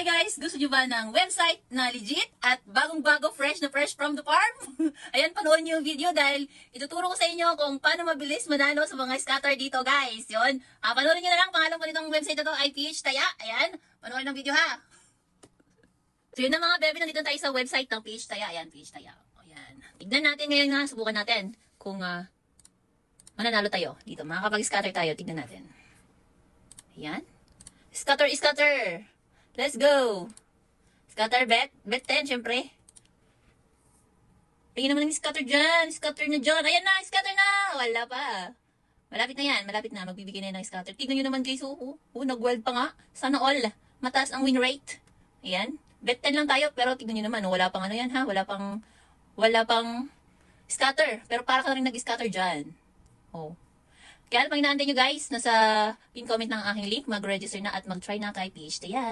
guys, gusto nyo ba ng website na legit at bagong-bago, fresh na fresh from the farm? Ayan, panoorin nyo yung video dahil ituturo ko sa inyo kung paano mabilis manalo sa mga scatter dito guys. Yun, panoorin nyo na lang, pangalan ko nitong website na to ay PH Taya. Ayan, panoorin ng video ha. So yun na mga bebe, nandito tayo sa website ng PH Taya. Ayan, PH Taya. Ayan, tignan natin ngayon nga, subukan natin kung mananalo tayo dito. Makakapag-scatter tayo, tignan natin. Ayan. Scatter. Let's go. Scatter bet. Bet 10, syempre. Tingnan naman ng scatter dyan. Scatter na dyan. Ayan na, scatter na. Wala pa. Malapit na yan. Malapit na. Magbibigay na yan ng scatter. Tignan nyo naman guys. Nag-wild pa nga. Sana all. Mataas ang win rate. Ayan. Bet 10 lang tayo. Pero tignan nyo naman. Wala pang ano yan ha. Wala pang scatter. Pero para ka na rin nag-scatter dyan. Oh. Kaya pang inaantay nyo guys, nasa pin comment ng aking link, mag-register na at mag-try na kay PH Taya.